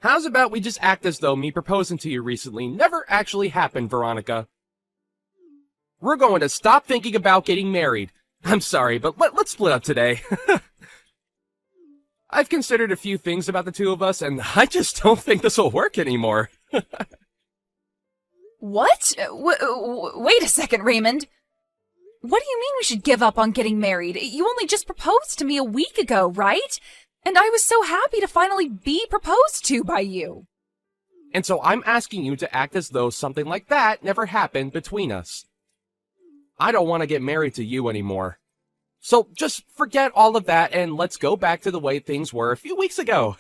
How's about we just act as though me proposing to you recently never actually happened, Veronica? We're going to stop thinking about getting married. I'm sorry, but let's split up today. I've considered a few things about the two of us, and I just don't think this will work anymore. What? Wait a second, Raymond. What do you mean we should give up on getting married? You only just proposed to me a week ago, right? And I was so happy to finally be proposed to by you. And so I'm asking you to act as though something like that never happened between us. I don't want to get married to you anymore. So just forget all of that and let's go back to the way things were a few weeks ago.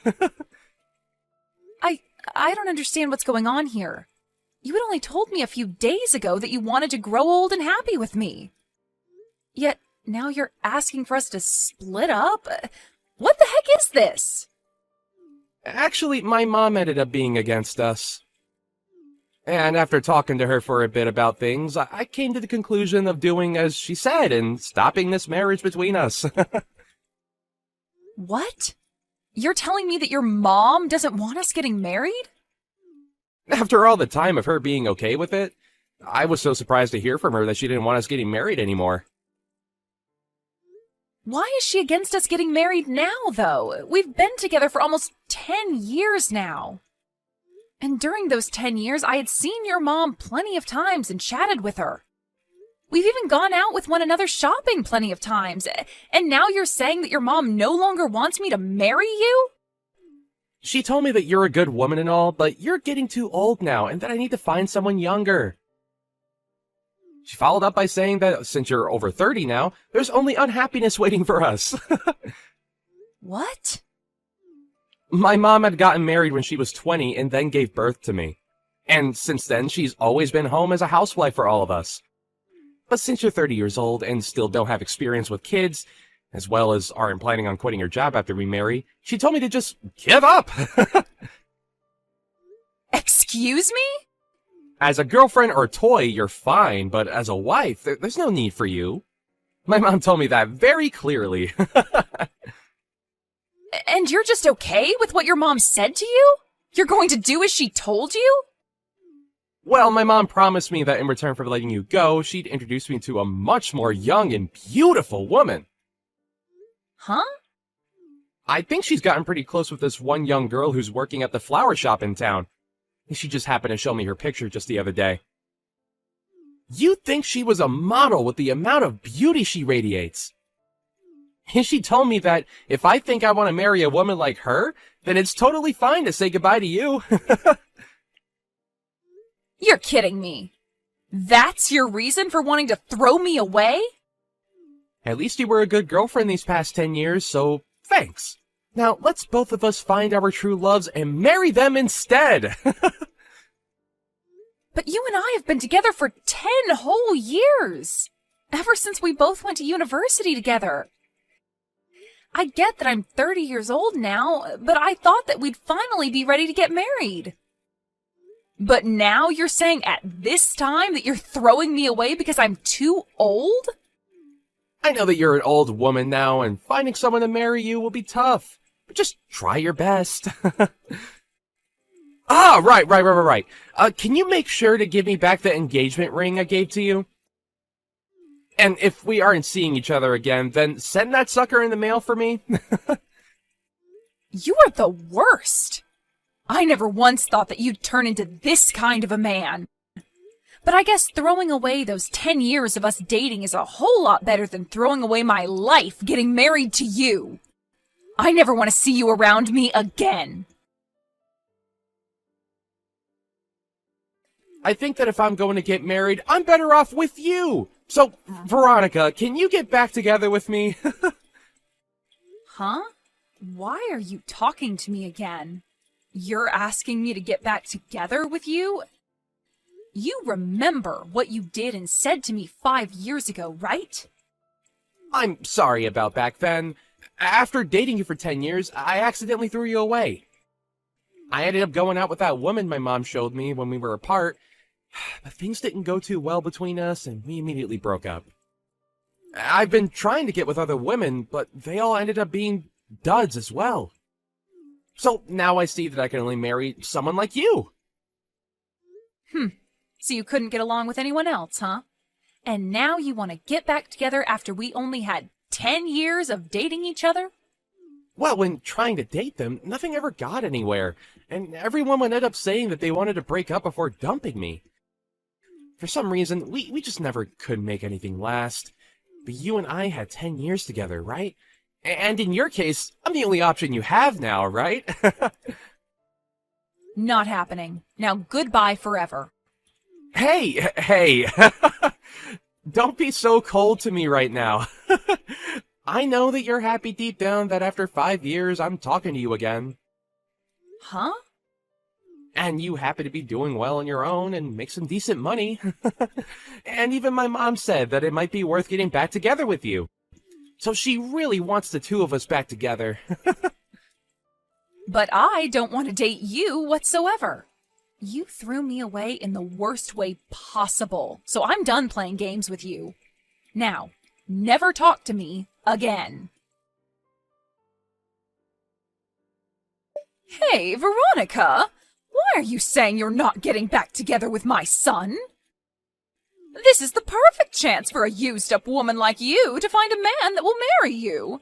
I don't understand what's going on here. You had only told me a few days ago that you wanted to grow old and happy with me. Yet now you're asking for us to split up? What the heck is this? Actually, my mom ended up being against us. And after talking to her for a bit about things, I came to the conclusion of doing as she said and stopping this marriage between us. What? You're telling me that your mom doesn't want us getting married? After all the time of her being okay with it, I was so surprised to hear from her that she didn't want us getting married anymore. Why is she against us getting married now, though? We've been together for almost 10 years now. And during those 10 years, I had seen your mom plenty of times and chatted with her. We've even gone out with one another shopping plenty of times. And now you're saying that your mom no longer wants me to marry you? She told me that you're a good woman and all, but you're getting too old now and that I need to find someone younger. She followed up by saying that since you're over 30 now, there's only unhappiness waiting for us. What? My mom had gotten married when she was 20 and then gave birth to me. And since then, she's always been home as a housewife for all of us. But since you're 30 years old and still don't have experience with kids, as well as aren't planning on quitting your job after we marry, she told me to just give up. Excuse me? As a girlfriend or toy, you're fine, but as a wife, there's no need for you. My mom told me that very clearly. And you're just okay with what your mom said to you? You're going to do as she told you? Well, my mom promised me that in return for letting you go, she'd introduce me to a much more young and beautiful woman. Huh? I think she's gotten pretty close with this one young girl who's working at the flower shop in town. She just happened to show me her picture just the other day. You'd think she was a model with the amount of beauty she radiates. And she told me that if I think I want to marry a woman like her, then it's totally fine to say goodbye to you. You're kidding me. That's your reason for wanting to throw me away? At least you were a good girlfriend these past 10 years, so thanks. Now, let's both of us find our true loves and marry them instead. But you and I have been together for 10 whole years. Ever since we both went to university together. I get that I'm 30 years old now, but I thought that we'd finally be ready to get married. But now you're saying at this time that you're throwing me away because I'm too old? I know that you're an old woman now, and finding someone to marry you will be tough. But just try your best. Right. Can you make sure to give me back the engagement ring I gave to you? And if we aren't seeing each other again, then send that sucker in the mail for me. You are the worst. I never once thought that you'd turn into this kind of a man. But I guess throwing away those 10 years of us dating is a whole lot better than throwing away my life getting married to you. I never want to see you around me again. I think that if I'm going to get married, I'm better off with you. So, Veronica, can you get back together with me? Huh? Why are you talking to me again? You're asking me to get back together with you? You remember what you did and said to me 5 years ago, right? I'm sorry about back then. After dating you for 10 years, I accidentally threw you away. I ended up going out with that woman my mom showed me when we were apart, but things didn't go too well between us and we immediately broke up. I've been trying to get with other women, but they all ended up being duds as well. So now I see that I can only marry someone like you. So you couldn't get along with anyone else, huh? And now you want to get back together after we only had 10 years of dating each other? Well, when trying to date them, nothing ever got anywhere, and everyone would end up saying that they wanted to break up before dumping me. For some reason, we just never could make anything last. But you and I had 10 years together, right? And in your case, I'm the only option you have now, right? Not happening. Now goodbye forever. Hey! Don't be so cold to me right now. I know that you're happy deep down that after 5 years I'm talking to you again. Huh? And you happen to be doing well on your own and make some decent money. And even my mom said that it might be worth getting back together with you. So she really wants the two of us back together. But I don't want to date you whatsoever. You threw me away in the worst way possible, so I'm done playing games with you. Now, never talk to me again. Hey, Veronica! Why are you saying you're not getting back together with my son? This is the perfect chance for a used-up woman like you to find a man that will marry you.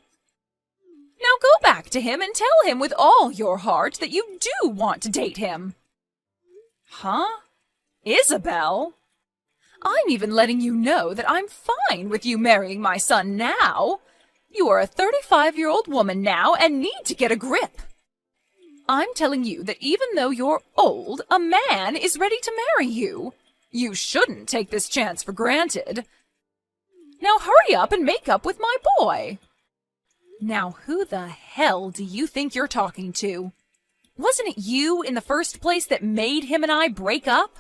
Now go back to him and tell him with all your heart that you do want to date him. Huh? Isabel? I'm even letting you know that I'm fine with you marrying my son now. You are a 35-year-old woman now and need to get a grip. I'm telling you that even though you're old, a man is ready to marry you. You shouldn't take this chance for granted. Now hurry up and make up with my boy. Now who the hell do you think you're talking to? Wasn't it you in the first place that made him and I break up?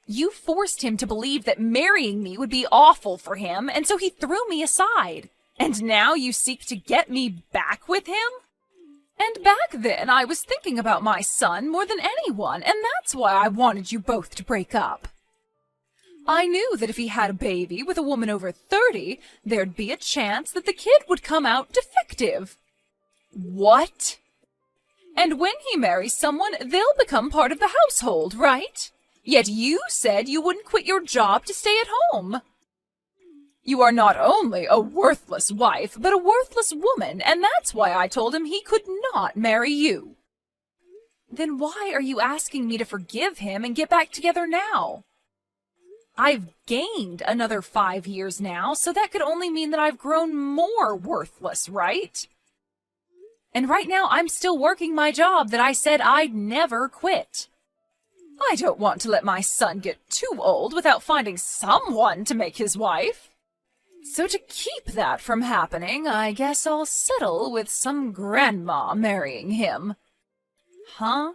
You forced him to believe that marrying me would be awful for him, and so he threw me aside. And now you seek to get me back with him? And back then I was thinking about my son more than anyone, and that's why I wanted you both to break up. I knew that if he had a baby with a woman over 30, there'd be a chance that the kid would come out defective. What? And when he marries someone, they'll become part of the household, right? Yet you said you wouldn't quit your job to stay at home. You are not only a worthless wife, but a worthless woman, and that's why I told him he could not marry you. Then why are you asking me to forgive him and get back together now? I've gained another 5 years now, so that could only mean that I've grown more worthless, right? And right now I'm still working my job that I said I'd never quit. I don't want to let my son get too old without finding someone to make his wife. So to keep that from happening, I guess I'll settle with some grandma marrying him. Huh?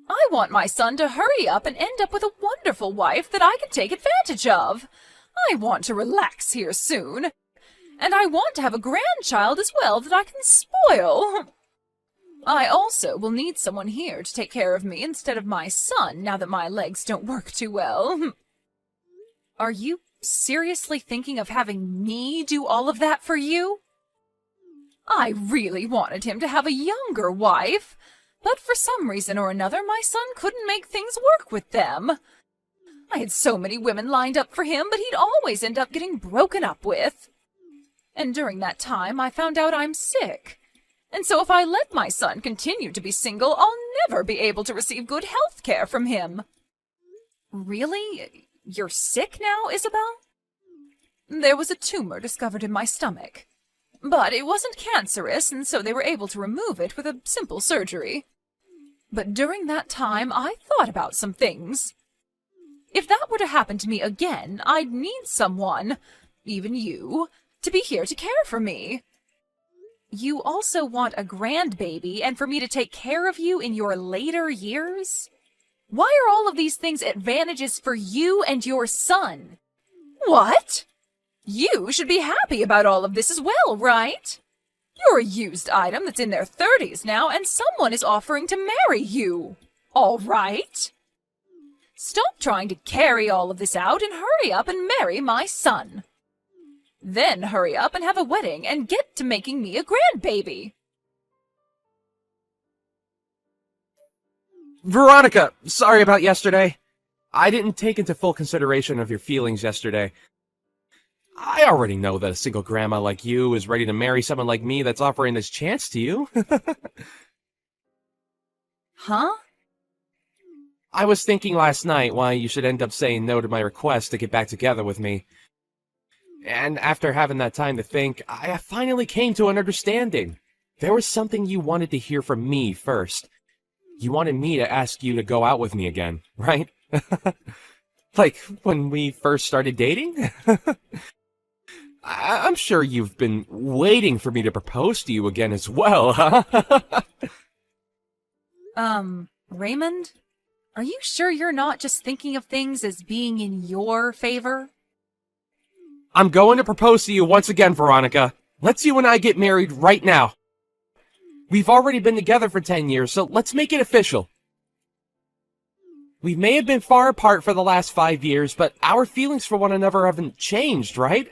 I want my son to hurry up and end up with a wonderful wife that I can take advantage of. I want to relax here soon. And I want to have a grandchild as well that I can spoil. I also will need someone here to take care of me instead of my son now that my legs don't work too well. Are you seriously thinking of having me do all of that for you? I really wanted him to have a younger wife, but for some reason or another my son couldn't make things work with them. I had so many women lined up for him, but he'd always end up getting broken up with. And during that time I found out I'm sick. And so if I let my son continue to be single, I'll never be able to receive good health care from him. Really? You're sick now, Isabel? There was a tumor discovered in my stomach. But it wasn't cancerous, and so they were able to remove it with a simple surgery. But during that time, I thought about some things. If that were to happen to me again, I'd need someone, even you, to be here to care for me. You also want a grandbaby and for me to take care of you in your later years? Why are all of these things advantages for you and your son? What? You should be happy about all of this as well, right? You're a used item that's in their 30s now, and someone is offering to marry you. All right? Stop trying to carry all of this out and hurry up and marry my son. Then hurry up and have a wedding and get to making me a grandbaby. Veronica, sorry about yesterday. I didn't take into full consideration of your feelings yesterday. I already know that a single grandma like you is ready to marry someone like me that's offering this chance to you. Huh? I was thinking last night why you should end up saying no to my request to get back together with me. And after having that time to think, I finally came to an understanding. There was something you wanted to hear from me first. You wanted me to ask you to go out with me again, right? Like when we first started dating? I'm sure you've been waiting for me to propose to you again as well, huh? Raymond? Are you sure you're not just thinking of things as being in your favor? I'm going to propose to you once again, Veronica. Let's you and I get married right now. We've already been together for 10 years, so let's make it official. We may have been far apart for the last 5 years, but our feelings for one another haven't changed, right?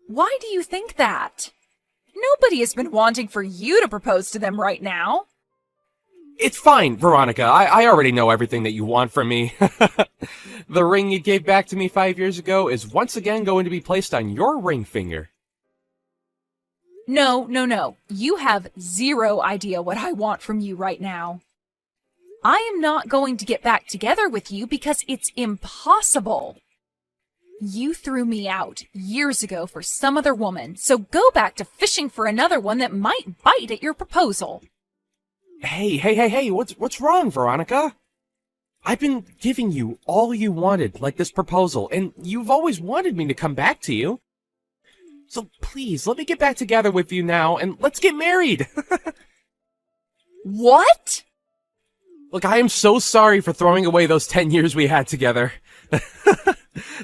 Why do you think that? Nobody has been wanting for you to propose to them right now. It's fine, Veronica. I already know everything that you want from me. The ring you gave back to me 5 years ago is once again going to be placed on your ring finger. No. You have zero idea what I want from you right now. I am not going to get back together with you because it's impossible. You threw me out years ago for some other woman, so go back to fishing for another one that might bite at your proposal. Hey, what's wrong, Veronica? I've been giving you all you wanted, like this proposal, and you've always wanted me to come back to you. So please, let me get back together with you now, and let's get married. What? Look, I am so sorry for throwing away those 10 years we had together.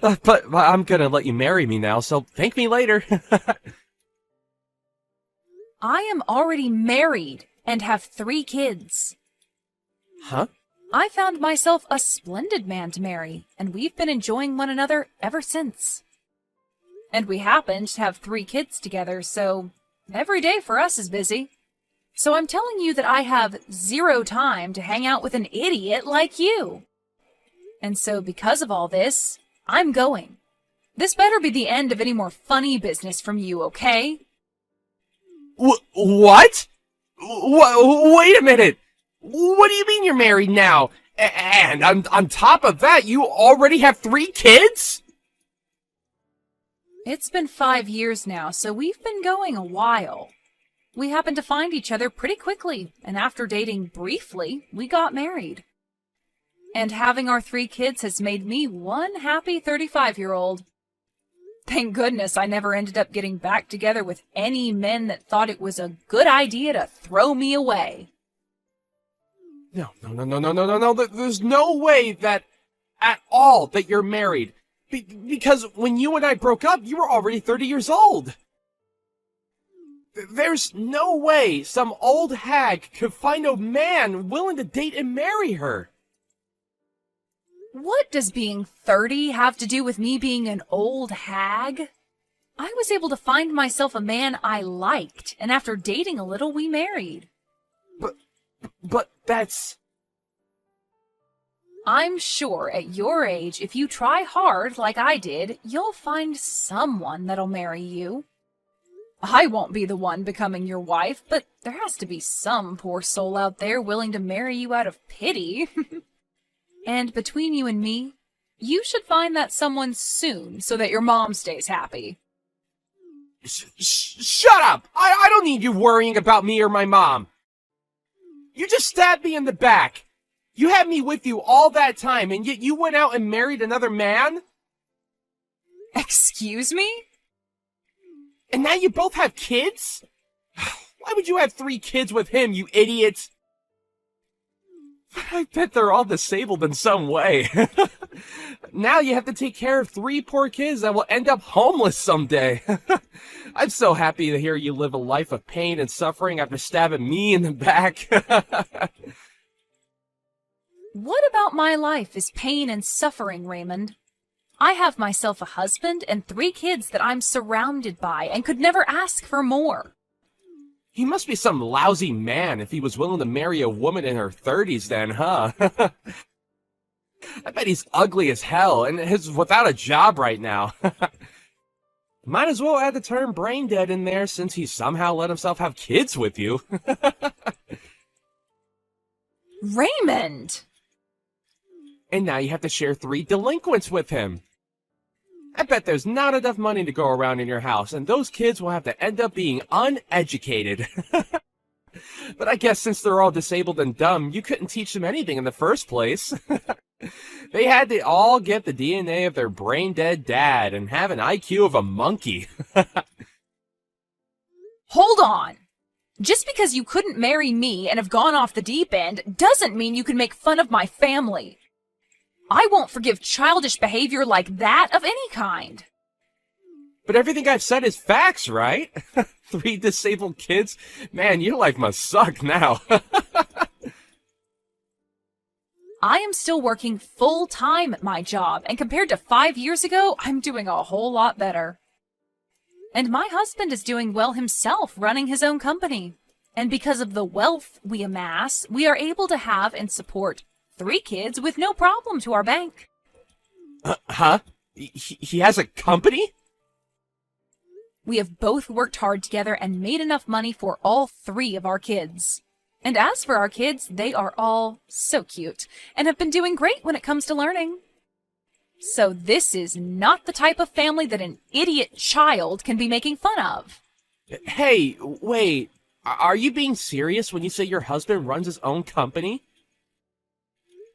But I'm gonna let you marry me now, so thank me later. I am already married and have 3 kids. Huh? I found myself a splendid man to marry, and we've been enjoying one another ever since. And we happen to have 3 kids together, so every day for us is busy. So I'm telling you that I have 0 time to hang out with an idiot like you. And so because of all this, I'm going. This better be the end of any more funny business from you, okay? What? Wait a minute! What do you mean you're married now? And on top of that, you already have 3 kids? It's been 5 years now, so we've been going a while. We happened to find each other pretty quickly, and after dating briefly, we got married. And having our 3 kids has made me one happy 35-year-old. Thank goodness I never ended up getting back together with any men that thought it was a good idea to throw me away. No. There's no way that at all that you're married. Because when you and I broke up, you were already 30 years old. There's no way some old hag could find a man willing to date and marry her. What does being 30 have to do with me being an old hag? I was able to find myself a man I liked, and after dating a little, we married. But that's... I'm sure at your age, if you try hard like I did, you'll find someone that'll marry you. I won't be the one becoming your wife, but there has to be some poor soul out there willing to marry you out of pity. And between you and me, you should find that someone soon so that your mom stays happy. Shut up! I don't need you worrying about me or my mom. You just stabbed me in the back. You had me with you all that time, and yet you went out and married another man? Excuse me? And now you both have kids? Why would you have 3 kids with him, you idiots? I bet they're all disabled in some way. Now you have to take care of 3 poor kids that will end up homeless someday. I'm so happy to hear you live a life of pain and suffering after stabbing me in the back. What about my life is pain and suffering, Raymond? I have myself a husband and 3 kids that I'm surrounded by and could never ask for more. He must be some lousy man if he was willing to marry a woman in her 30s then, huh? I bet he's ugly as hell and is without a job right now. Might as well add the term brain dead in there since he somehow let himself have kids with you. Raymond! And now you have to share 3 delinquents with him. I bet there's not enough money to go around in your house, and those kids will have to end up being uneducated. But I guess since they're all disabled and dumb, you couldn't teach them anything in the first place. They had to all get the DNA of their brain-dead dad and have an IQ of a monkey. Hold on! Just because you couldn't marry me and have gone off the deep end doesn't mean you can make fun of my family. I won't forgive childish behavior like that of any kind. But everything I've said is facts, right? 3 disabled kids? Man, your life must suck now. I am still working full-time at my job, and compared to 5 years ago, I'm doing a whole lot better. And my husband is doing well himself, running his own company. And because of the wealth we amass, we are able to have and support 3 kids with no problem to our bank. Huh? He has a company? We have both worked hard together and made enough money for all 3 of our kids. And as for our kids, they are all so cute and have been doing great when it comes to learning. So this is not the type of family that an idiot child can be making fun of. Hey, wait. Are you being serious when you say your husband runs his own company?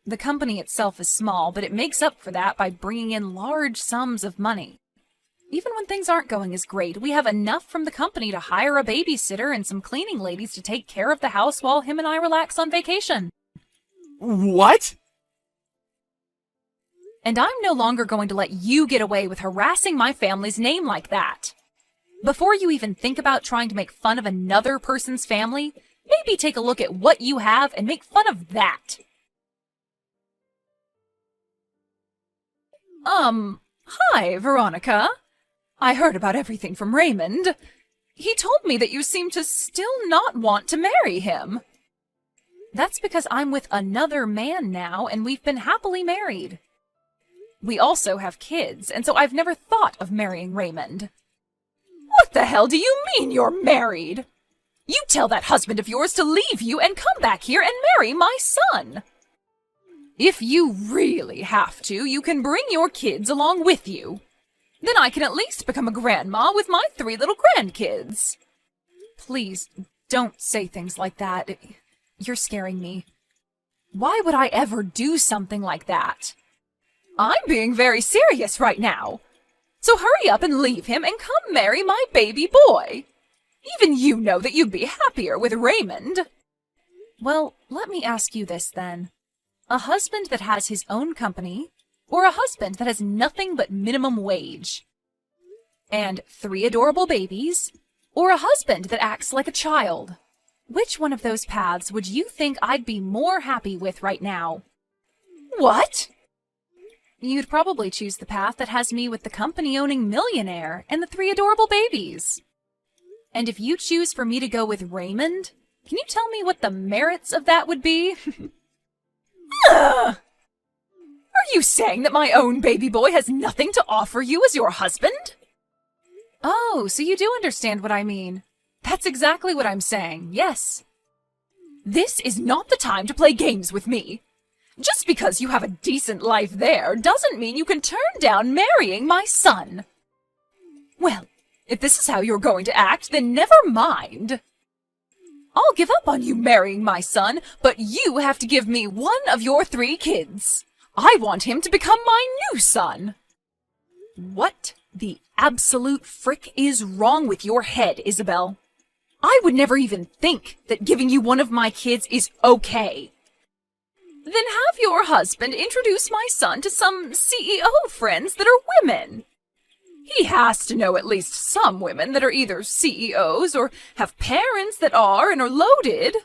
The company itself is small, but it makes up for that by bringing in large sums of money. Even when things aren't going as great, we have enough from the company to hire a babysitter and some cleaning ladies to take care of the house while him and I relax on vacation. What? And I'm no longer going to let you get away with harassing my family's name like that. Before you even think about trying to make fun of another person's family, maybe take a look at what you have and make fun of that. Hi, Veronica. I heard about everything from Raymond. He told me that you seem to still not want to marry him. That's because I'm with another man now, and we've been happily married. We also have kids, and so I've never thought of marrying Raymond. What the hell do you mean you're married? You tell that husband of yours to leave you and come back here and marry my son. If you really have to, you can bring your kids along with you. Then I can at least become a grandma with my 3 little grandkids. Please, don't say things like that. You're scaring me. Why would I ever do something like that? I'm being very serious right now. So hurry up and leave him and come marry my baby boy. Even you know that you'd be happier with Raymond. Well, let me ask you this then. A husband that has his own company, or a husband that has nothing but minimum wage? And 3 adorable babies, or a husband that acts like a child? Which one of those paths would you think I'd be more happy with right now? What? You'd probably choose the path that has me with the company-owning millionaire and the 3 adorable babies. And if you choose for me to go with Raymond, can you tell me what the merits of that would be? Ugh! Are you saying that my own baby boy has nothing to offer you as your husband? Oh, so you do understand what I mean. That's exactly what I'm saying, yes. This is not the time to play games with me. Just because you have a decent life there doesn't mean you can turn down marrying my son. Well, if this is how you're going to act, then never mind. I'll give up on you marrying my son, but you have to give me one of your 3 kids. I want him to become my new son. What the absolute frick is wrong with your head, Isabel? I would never even think that giving you one of my kids is okay. Then have your husband introduce my son to some CEO friends that are women. He has to know at least some women that are either CEOs or have parents that are and are loaded.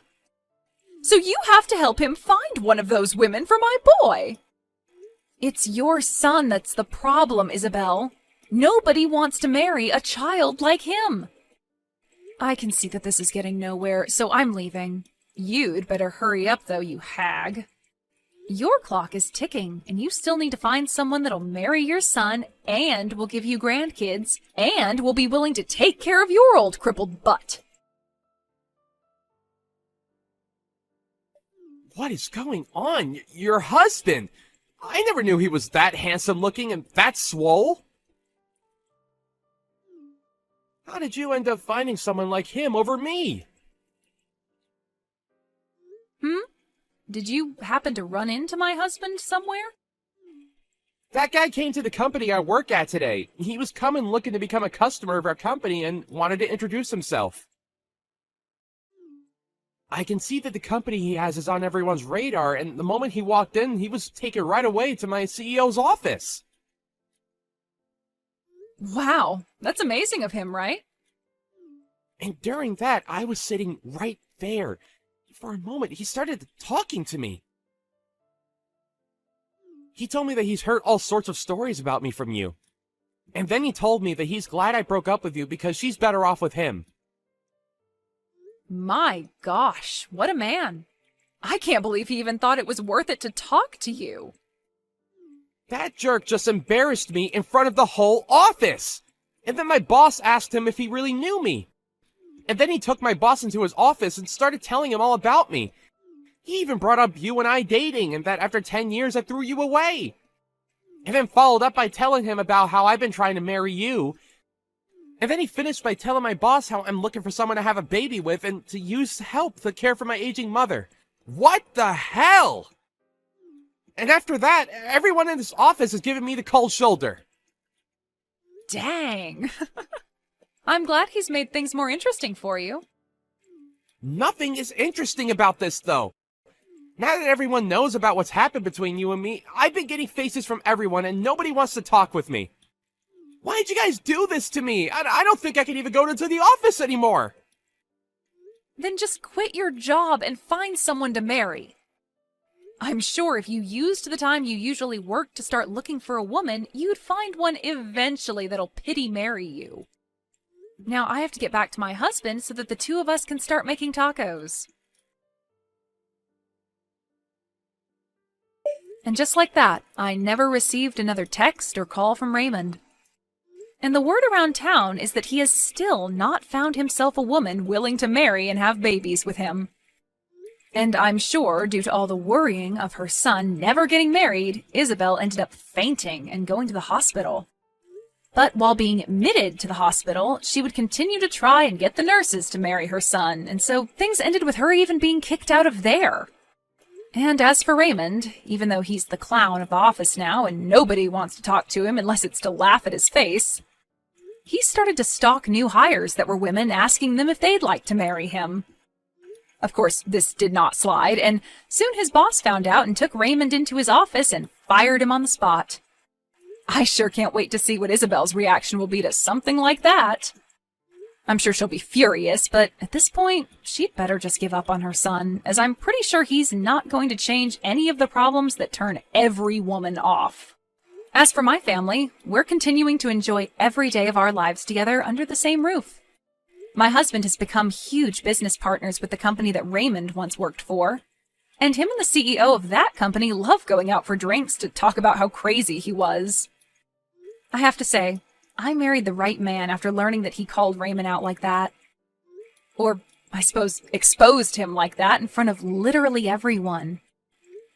So you have to help him find one of those women for my boy. It's your son that's the problem, Isabel. Nobody wants to marry a child like him. I can see that this is getting nowhere, so I'm leaving. You'd better hurry up, though, you hag. Your clock is ticking, and you still need to find someone that'll marry your son, and will give you grandkids, and will be willing to take care of your old crippled butt. What is going on? Your husband! I never knew he was that handsome looking and that swole. How did you end up finding someone like him over me? Did you happen to run into my husband somewhere? That guy came to the company I work at today. He was coming looking to become a customer of our company and wanted to introduce himself. I can see that the company he has is on everyone's radar, and the moment he walked in, he was taken right away to my CEO's office. Wow, that's amazing of him, right? And during that, I was sitting right there. For a moment, he started talking to me. He told me that he's heard all sorts of stories about me from you. And then he told me that he's glad I broke up with you because she's better off with him. My gosh, what a man. I can't believe he even thought it was worth it to talk to you. That jerk just embarrassed me in front of the whole office. And then my boss asked him if he really knew me. And then he took my boss into his office and started telling him all about me. He even brought up you and I dating, and that after 10 years I threw you away. And then followed up by telling him about how I've been trying to marry you. And then he finished by telling my boss how I'm looking for someone to have a baby with and to use help to care for my aging mother. What the hell? And after that, everyone in this office is giving me the cold shoulder. Dang. I'm glad he's made things more interesting for you. Nothing is interesting about this, though. Now that everyone knows about what's happened between you and me, I've been getting faces from everyone and nobody wants to talk with me. Why did you guys do this to me? I don't think I can even go into the office anymore. Then just quit your job and find someone to marry. I'm sure if you used the time you usually work to start looking for a woman, you'd find one eventually that'll pity marry you. Now I have to get back to my husband so that the two of us can start making tacos. And just like that, I never received another text or call from Raymond. And the word around town is that he has still not found himself a woman willing to marry and have babies with him. And I'm sure, due to all the worrying of her son never getting married, Isabel ended up fainting and going to the hospital. But while being admitted to the hospital, she would continue to try and get the nurses to marry her son, and so things ended with her even being kicked out of there. And as for Raymond, even though he's the clown of the office now and nobody wants to talk to him unless it's to laugh at his face, he started to stalk new hires that were women, asking them if they'd like to marry him. Of course, this did not slide, and soon his boss found out and took Raymond into his office and fired him on the spot. I sure can't wait to see what Isabel's reaction will be to something like that. I'm sure she'll be furious, but at this point, she'd better just give up on her son, as I'm pretty sure he's not going to change any of the problems that turn every woman off. As for my family, we're continuing to enjoy every day of our lives together under the same roof. My husband has become huge business partners with the company that Raymond once worked for, and him and the CEO of that company love going out for drinks to talk about how crazy he was. I have to say, I married the right man after learning that he called Raymond out like that. Or, I suppose, exposed him like that in front of literally everyone.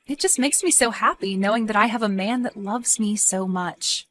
It just makes me so happy knowing that I have a man that loves me so much.